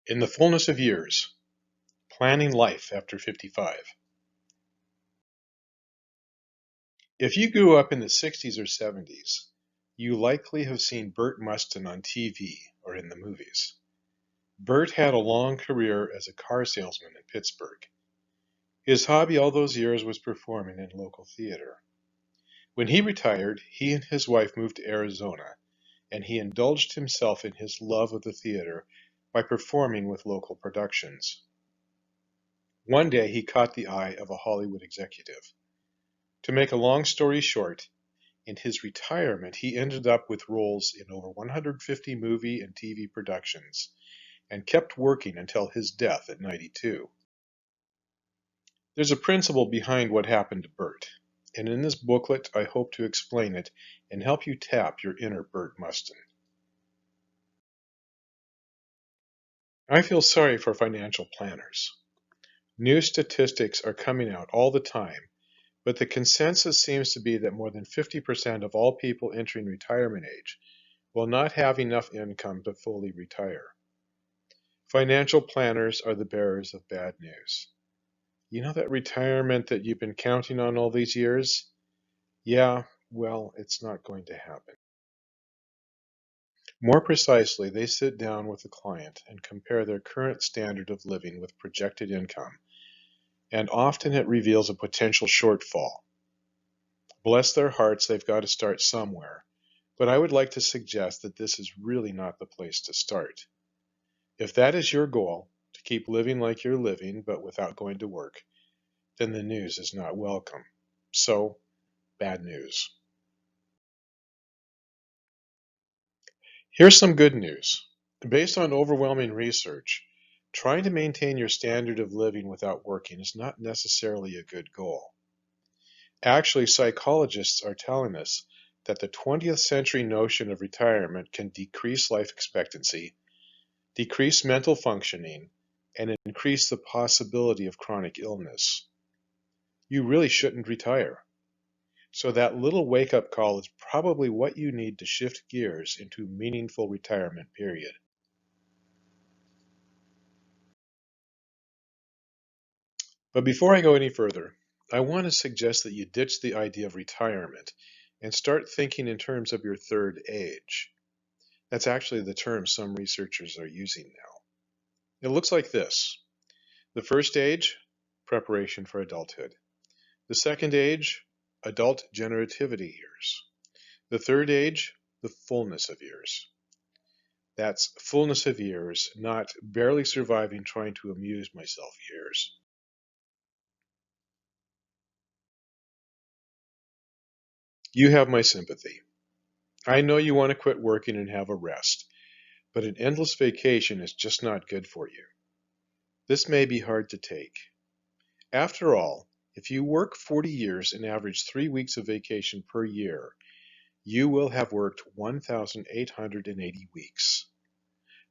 In the fullness of years, planning life after 55. If you grew up in the 60s or 70s, you likely have seen Burt Mustin on TV or in the movies. Burt had a long career as a car salesman in Pittsburgh. His hobby all those years was performing in local theater. When he retired, he and his wife moved to Arizona, and he indulged himself in his love of the theater by performing with local productions. One day he caught the eye of a Hollywood executive. To make a long story short, in his retirement he ended up with roles in over 150 movie and TV productions, and kept working until his death at 92. There's a principle behind what happened to Burt, and in this booklet I hope to explain it and help you tap your inner Burt Mustin. I feel sorry for financial planners. New statistics are coming out all the time, but the consensus seems to be that more than 50% of all people entering retirement age will not have enough income to fully retire. Financial planners are the bearers of bad news. You know that retirement that you've been counting on all these years? Yeah, well, it's not going to happen. More precisely, they sit down with the client and compare their current standard of living with projected income, and often it reveals a potential shortfall. Bless their hearts, they've got to start somewhere, but I would like to suggest that this is really not the place to start. If that is your goal, to keep living like you're living but without going to work, then the news is not welcome. So, bad news. Here's some good news. Based on overwhelming research, trying to maintain your standard of living without working is not necessarily a good goal. Actually, psychologists are telling us that the 20th century notion of retirement can decrease life expectancy, decrease mental functioning, and increase the possibility of chronic illness. You really shouldn't retire. So that little wake-up call is probably what you need to shift gears into a meaningful retirement period. But before I go any further, I want to suggest that you ditch the idea of retirement and start thinking in terms of your third age. That's actually the term some researchers are using now. It looks like this. The first age, preparation for adulthood. The second age, adult generativity years. The third age, the fullness of years. That's fullness of years, not barely surviving trying to amuse myself years. You have my sympathy. I know you want to quit working and have a rest, but an endless vacation is just not good for you. This may be hard to take. After all, if you work 40 years and average 3 weeks of vacation per year, you will have worked 1,880 weeks.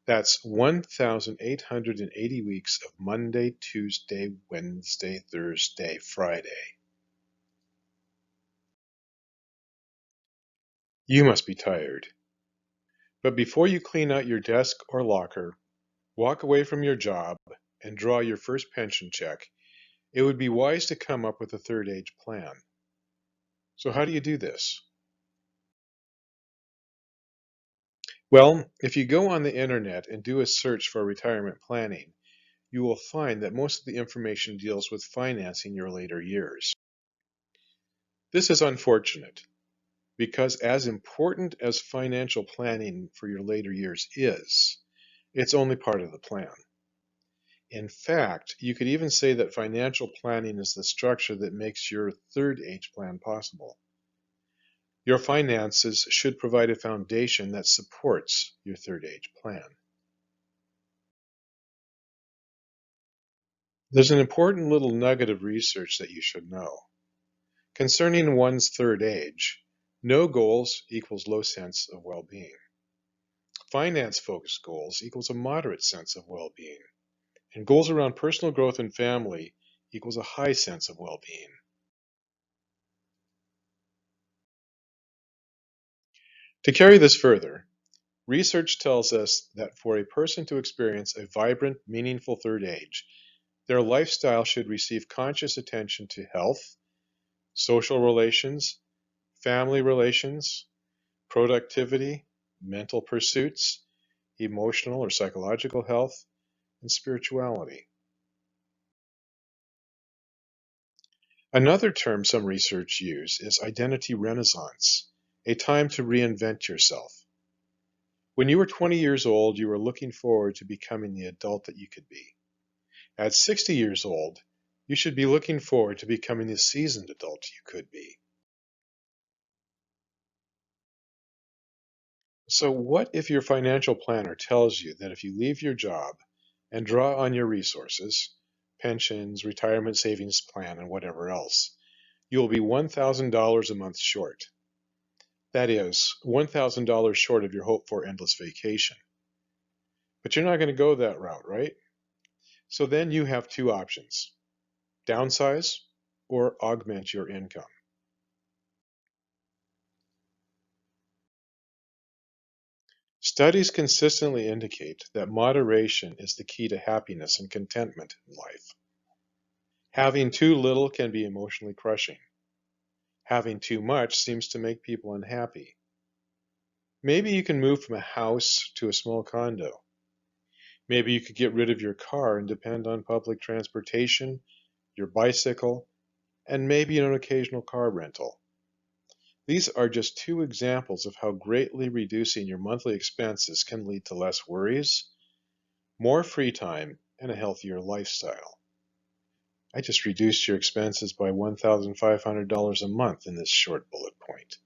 That's 1,880 weeks of Monday, Tuesday, Wednesday, Thursday, Friday. You must be tired. But before you clean out your desk or locker, walk away from your job, and draw your first pension check, it would be wise to come up with a third age plan. So how do you do this? Well, if you go on the internet and do a search for retirement planning, you will find that most of the information deals with financing your later years. This is unfortunate because as important as financial planning for your later years is, it's only part of the plan. In fact, you could even say that financial planning is the structure that makes your third age plan possible. Your finances should provide a foundation that supports your third age plan. There's an important little nugget of research that you should know. Concerning one's third age, no goals equals low sense of well-being. Finance-focused goals equals a moderate sense of well-being. And goals around personal growth and family equals a high sense of well-being. To carry this further, Research tells us that for a person to experience a vibrant, meaningful third age, their lifestyle should receive conscious attention to health, social relations, family relations, productivity, mental pursuits, emotional or psychological health, and spirituality. Another term some research use is identity renaissance, a time to reinvent yourself. When you were 20 years old, you were looking forward to becoming the adult that you could be. At 60 years old, you should be looking forward to becoming the seasoned adult you could be. So, what if your financial planner tells you that if you leave your job and draw on your resources, pensions, retirement savings plan, and whatever else, you will be $1,000 a month short? That is, $1,000 short of your hoped for endless vacation. But you're not going to go that route, right? So then you have two options: downsize or augment your income. Studies consistently indicate that moderation is the key to happiness and contentment in life. Having too little can be emotionally crushing. Having too much seems to make people unhappy. Maybe you can move from a house to a small condo. Maybe you could get rid of your car and depend on public transportation, your bicycle, and maybe an occasional car rental. These are just two examples of how greatly reducing your monthly expenses can lead to less worries, more free time, and a healthier lifestyle. I just reduced your expenses by $1,500 a month in this short bullet point.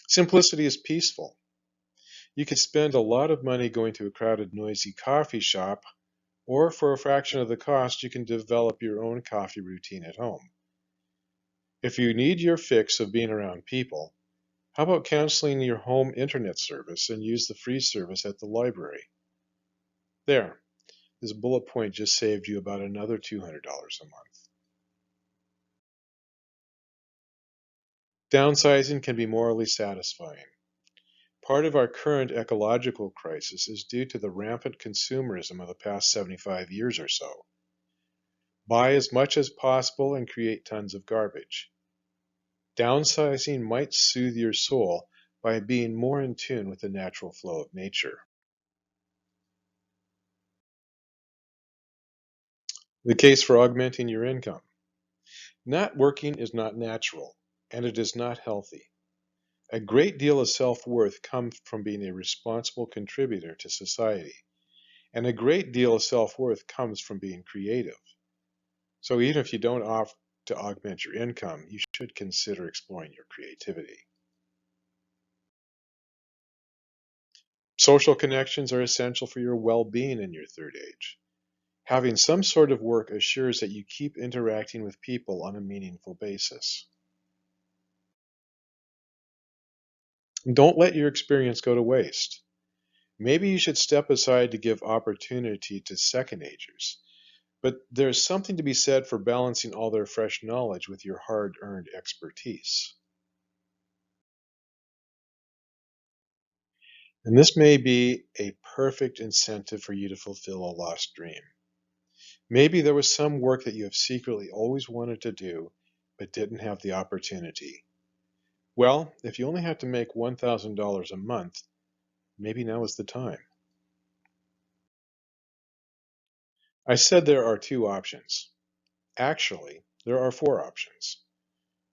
Simplicity is peaceful. You could spend a lot of money going to a crowded, noisy coffee shop, or for a fraction of the cost, you can develop your own coffee routine at home. If you need your fix of being around people, how about canceling your home internet service and use the free service at the library? There, this bullet point just saved you about another $200 a month. Downsizing can be morally satisfying. Part of our current ecological crisis is due to the rampant consumerism of the past 75 years or so. Buy as much as possible and create tons of garbage. Downsizing might soothe your soul by being more in tune with the natural flow of nature. The case for augmenting your income. Not working is not natural, and it is not healthy. A great deal of self-worth comes from being a responsible contributor to society, and a great deal of self-worth comes from being creative. So even if you don't opt to augment your income, you should consider exploring your creativity. Social connections are essential for your well-being in your third age. Having some sort of work assures that you keep interacting with people on a meaningful basis. Don't let your experience go to waste. Maybe you should step aside to give opportunity to second agers, but there's something to be said for balancing all their fresh knowledge with your hard earned expertise. And this may be a perfect incentive for you to fulfill a lost dream. Maybe there was some work that you have secretly always wanted to do, but didn't have the opportunity. Well, if you only have to make $1,000 a month, maybe now is the time. I said there are two options. Actually, there are four options.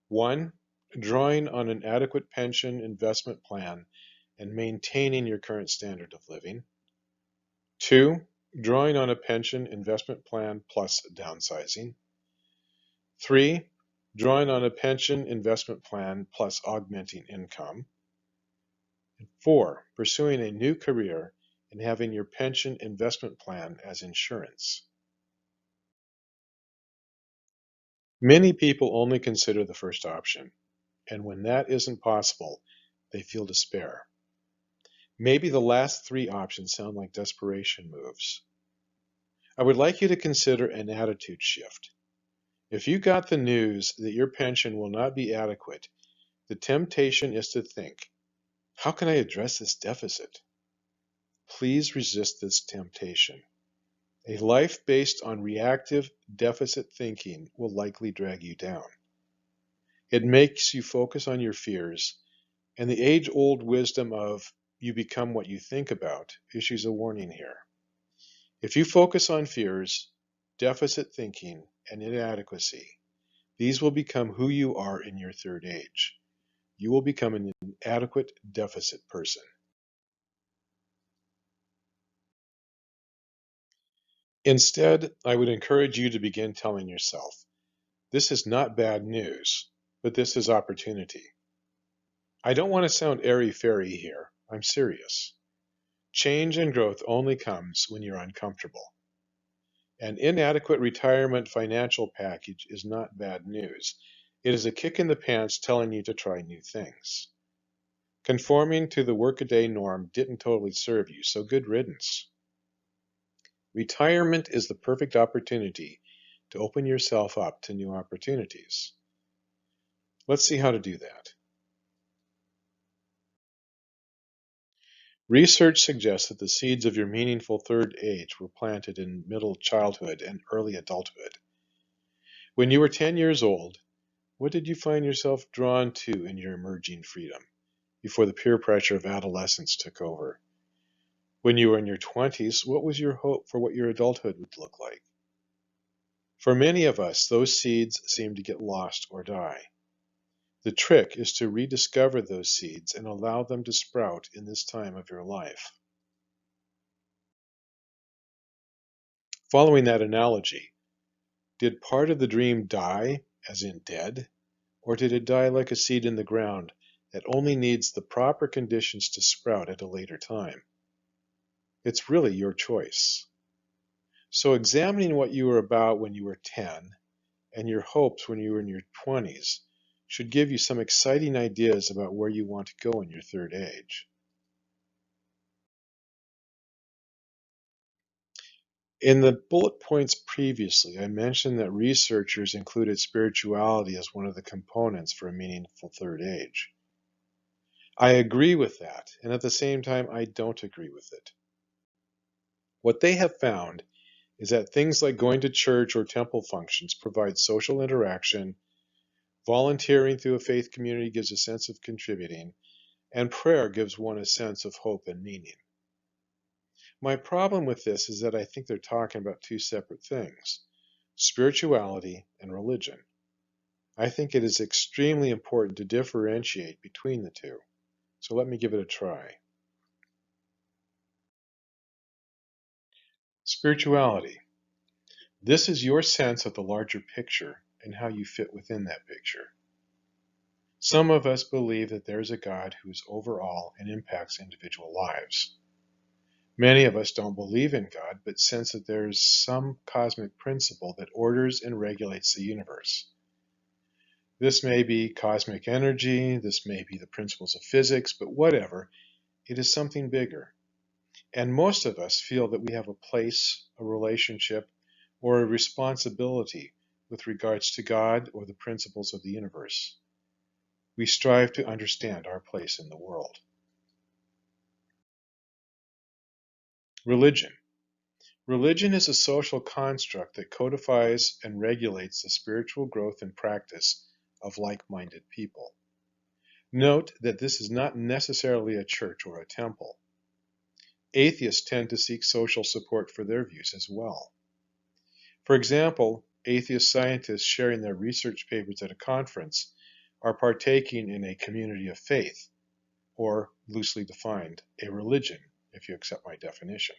One, drawing on an adequate pension investment plan and maintaining your current standard of living. Two, drawing on a pension investment plan plus downsizing. Three, drawing on a pension investment plan plus augmenting income. And four, pursuing a new career and having your pension investment plan as insurance. Many people only consider the first option, and when that isn't possible, they feel despair. Maybe the last three options sound like desperation moves. I would like you to consider an attitude shift. If you got the news that your pension will not be adequate, The temptation is to think, how can I address this deficit? Please resist this temptation. A life based on reactive deficit thinking will likely drag you down. It makes you focus on your fears, and the age-old wisdom of you become what you think about issues a warning here. If you focus on fears, deficit thinking, and inadequacy, these will become who you are in your third age. You will become an inadequate deficit person. Instead, I would encourage you to begin telling yourself, this is not bad news, but this is opportunity. I don't want to sound airy-fairy here. I'm serious. Change and growth only comes when you're uncomfortable. An inadequate retirement financial package is not bad news. It is a kick in the pants telling you to try new things. Conforming to the workaday norm didn't totally serve you, so good riddance. Retirement is the perfect opportunity to open yourself up to new opportunities. Let's see how to do that. Research suggests that the seeds of your meaningful third age were planted in middle childhood and early adulthood. When you were 10 years old, what did you find yourself drawn to in your emerging freedom before the peer pressure of adolescence took over? When you were in your 20s, what was your hope for what your adulthood would look like? For many of us, those seeds seem to get lost or die. The trick is to rediscover those seeds and allow them to sprout in this time of your life. Following that analogy, did part of the dream die, as in dead, or did it die like a seed in the ground that only needs the proper conditions to sprout at a later time? It's really your choice. So examining what you were about when you were 10 and your hopes when you were in your 20s should give you some exciting ideas about where you want to go in your third age. In the bullet points previously, I mentioned that researchers included spirituality as one of the components for a meaningful third age. I agree with that, and at the same time, I don't agree with it. What they have found is that things like going to church or temple functions provide social interaction, volunteering through a faith community gives a sense of contributing, and prayer gives one a sense of hope and meaning. My problem with this is that I think they're talking about two separate things, spirituality and religion. I think it is extremely important to differentiate between the two. So let me give it a try. Spirituality. This is your sense of the larger picture and how you fit within that picture. Some of us believe that there is a God who is over all and impacts individual lives. Many of us don't believe in God, but sense that there is some cosmic principle that orders and regulates the universe. This may be cosmic energy, this may be the principles of physics, but whatever, it is something bigger. And most of us feel that we have a place, a relationship, or a responsibility with regards to God or the principles of the universe. We strive to understand our place in the world. Religion. Religion is a social construct that codifies and regulates the spiritual growth and practice of like-minded people. Note that this is not necessarily a church or a temple. Atheists tend to seek social support for their views as well. For example, atheist scientists sharing their research papers at a conference are partaking in a community of faith, or, loosely defined, a religion, if you accept my definition.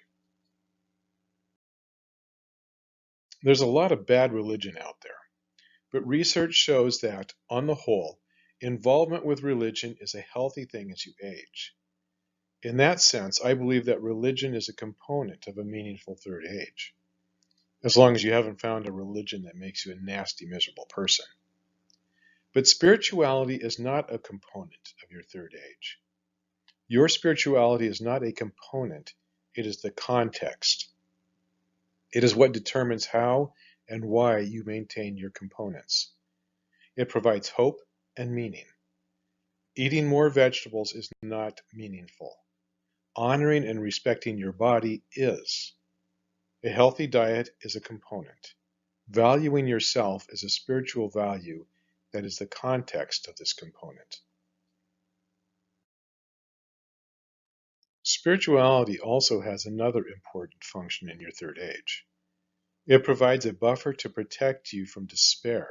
There's a lot of bad religion out there, but research shows that, on the whole, involvement with religion is a healthy thing as you age. In that sense, I believe that religion is a component of a meaningful third age, as long as you haven't found a religion that makes you a nasty, miserable person. But spirituality is not a component of your third age. Your spirituality is not a component, it is the context. It is what determines how and why you maintain your components. It provides hope and meaning. Eating more vegetables is not meaningful. Honoring and respecting your body is. A healthy diet is a component. Valuing yourself is a spiritual value that is the context of this component. Spirituality also has another important function in your third age. It provides a buffer to protect you from despair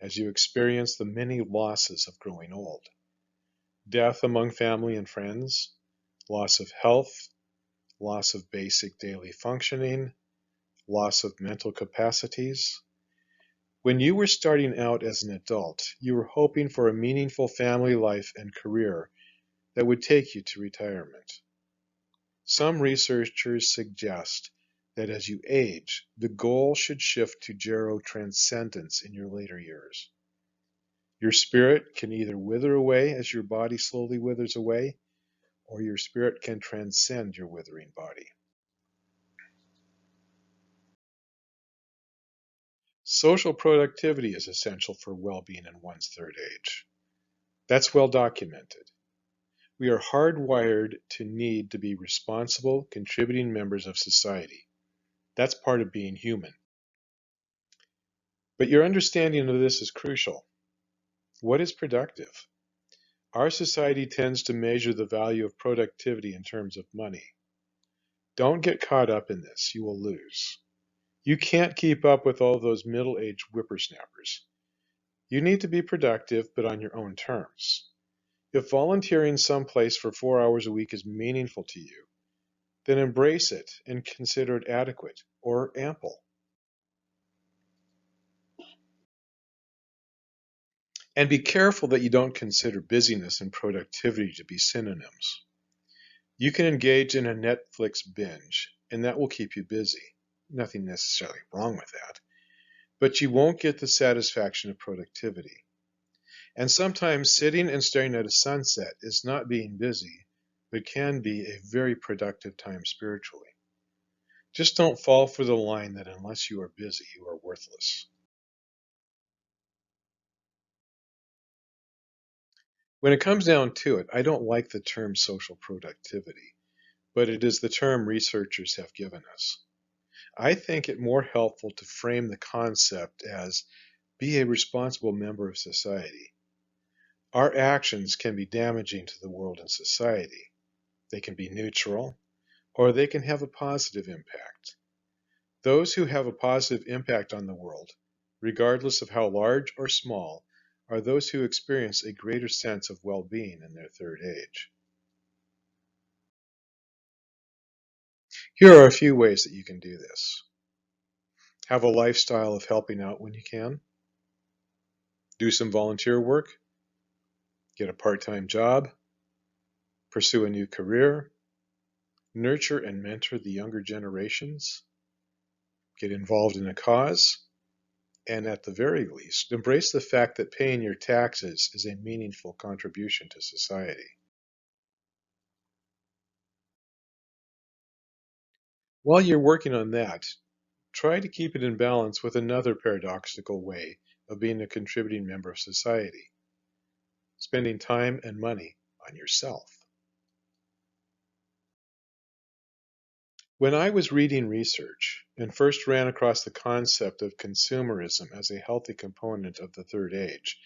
as you experience the many losses of growing old. Death among family and friends, loss of health, loss of basic daily functioning, loss of mental capacities. When you were starting out as an adult, you were hoping for a meaningful family life and career that would take you to retirement. Some researchers suggest that as you age, the goal should shift to gero transcendence in your later years. Your spirit can either wither away as your body slowly withers away, or your spirit can transcend your withering body. Social productivity is essential for well-being in one's third age. That's well documented. We are hardwired to need to be responsible, contributing members of society. That's part of being human. But your understanding of this is crucial. What is productive? Our society tends to measure the value of productivity in terms of money. Don't get caught up in this. You will lose. You can't keep up with all those middle-aged whippersnappers. You need to be productive, but on your own terms. If volunteering someplace for 4 hours a week is meaningful to you, then embrace it and consider it adequate or ample. And be careful that you don't consider busyness and productivity to be synonyms. You can engage in a Netflix binge, and that will keep you busy. Nothing necessarily wrong with that. But you won't get the satisfaction of productivity. And sometimes sitting and staring at a sunset is not being busy, but can be a very productive time spiritually. Just don't fall for the line that unless you are busy, you are worthless. When it comes down to it, I don't like the term social productivity, but it is the term researchers have given us. I think it more helpful to frame the concept as be a responsible member of society. Our actions can be damaging to the world and society. They can be neutral, or they can have a positive impact. Those who have a positive impact on the world, regardless of how large or small, are those who experience a greater sense of well-being in their third age. Here are a few ways that you can do this. Have a lifestyle of helping out when you can. Do some volunteer work. Get a part-time job. Pursue a new career. Nurture and mentor the younger generations. Get involved in a cause. And at the very least, embrace the fact that paying your taxes is a meaningful contribution to society. While you're working on that, try to keep it in balance with another paradoxical way of being a contributing member of society, spending time and money on yourself. When I was reading research and first ran across the concept of consumerism as a healthy component of the third age,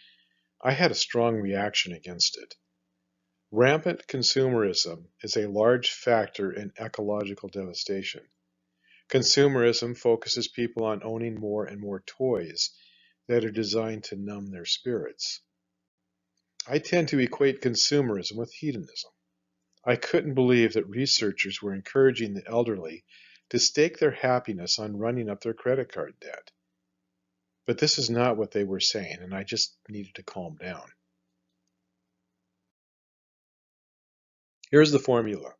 I had a strong reaction against it. Rampant consumerism is a large factor in ecological devastation. Consumerism focuses people on owning more and more toys that are designed to numb their spirits. I tend to equate consumerism with hedonism. I couldn't believe that researchers were encouraging the elderly to stake their happiness on running up their credit card debt. But this is not what they were saying, and I just needed to calm down. Here's the formula.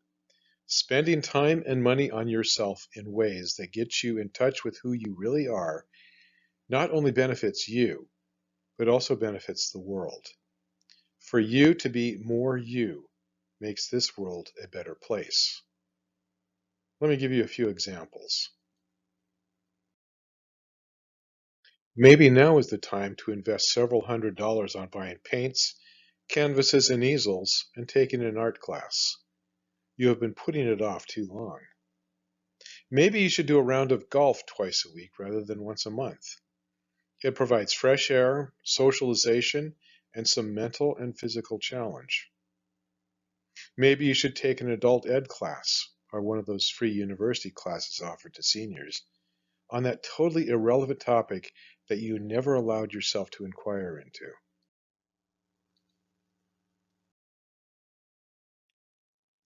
Spending time and money on yourself in ways that get you in touch with who you really are not only benefits you, but also benefits the world. For you to be more you makes this world a better place. Let me give you a few examples. Maybe now is the time to invest several $100s on buying paints, canvases and easels, and taking an art class. You have been putting it off too long. Maybe you should do a round of golf twice a week rather than once a month. It provides fresh air, socialization, and some mental and physical challenge. Maybe you should take an adult ed class or one of those free university classes offered to seniors on that totally irrelevant topic that you never allowed yourself to inquire into.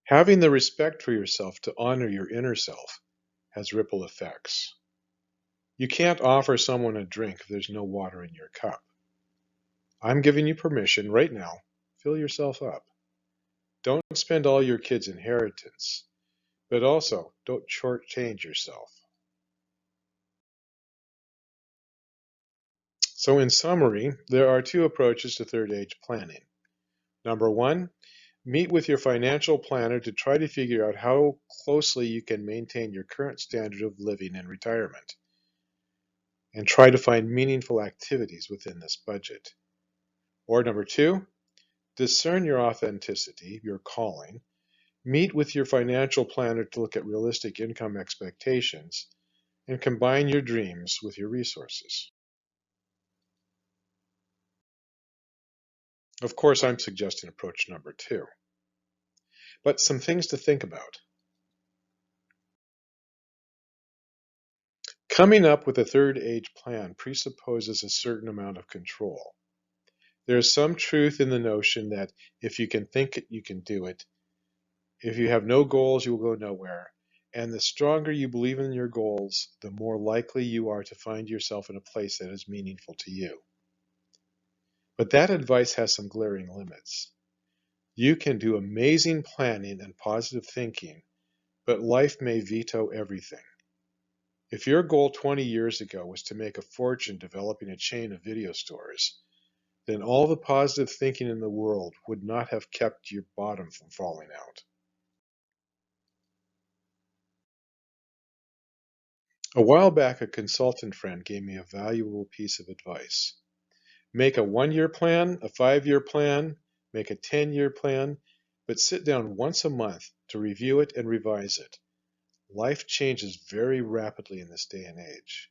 Having the respect for yourself to honor your inner self has ripple effects. You can't offer someone a drink if there's no water in your cup. I'm giving you permission right now. Fill yourself up. Don't spend all your kids' inheritance, but also don't shortchange yourself. So, in summary, there are two approaches to third age planning. Number one, meet with your financial planner to try to figure out how closely you can maintain your current standard of living in retirement, and try to find meaningful activities within this budget. Or number two, discern your authenticity, your calling, meet with your financial planner to look at realistic income expectations, and combine your dreams with your resources. Of course, I'm suggesting approach number two. But some things to think about. Coming up with a third age plan presupposes a certain amount of control. There is some truth in the notion that if you can think it, you can do it. If you have no goals, you will go nowhere. And the stronger you believe in your goals, the more likely you are to find yourself in a place that is meaningful to you. But that advice has some glaring limits. You can do amazing planning and positive thinking, but life may veto everything. If your goal 20 years ago was to make a fortune developing a chain of video stores, then all the positive thinking in the world would not have kept your bottom from falling out. A while back, a consultant friend gave me a valuable piece of advice. Make a 1-year plan, a 5-year plan, make a 10-year plan, but sit down once a month to review it and revise it. Life changes very rapidly in this day and age.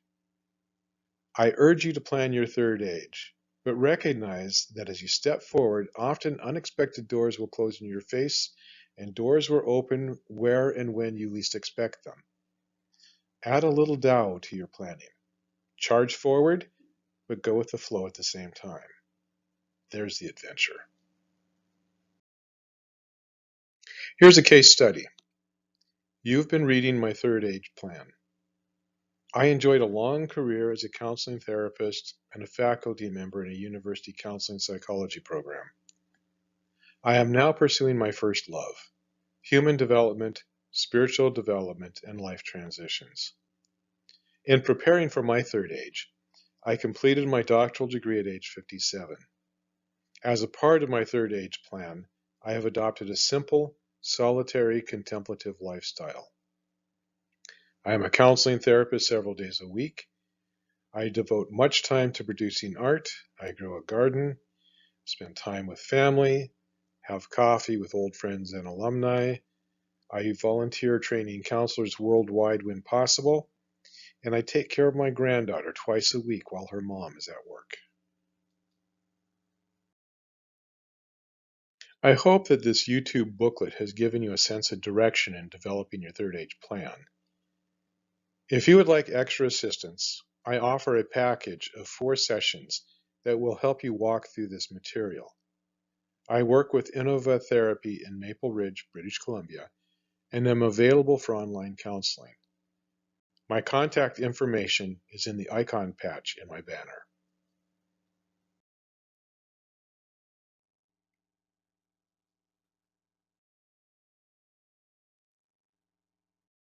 I urge you to plan your third age, but recognize that as you step forward, often unexpected doors will close in your face, and doors will open where and when you least expect them. Add a little Tao to your planning. Charge forward, but go with the flow at the same time. There's the adventure. Here's a case study. You've been reading my third age plan. I enjoyed a long career as a counseling therapist and a faculty member in a university counseling psychology program. I am now pursuing my first love, human development, spiritual development, and life transitions. In preparing for my third age, I completed my doctoral degree at age 57. As a part of my third age plan, I have adopted a simple, solitary, contemplative lifestyle. I am a counseling therapist several days a week. I devote much time to producing art. I grow a garden, spend time with family, have coffee with old friends and alumni. I volunteer training counselors worldwide when possible, and I take care of my granddaughter twice a week while her mom is at work. I hope that this YouTube booklet has given you a sense of direction in developing your third age plan. If you would like extra assistance, I offer a package of 4 sessions that will help you walk through this material. I work with Innova Therapy in Maple Ridge, British Columbia, and am available for online counseling. My contact information is in the icon patch in my banner.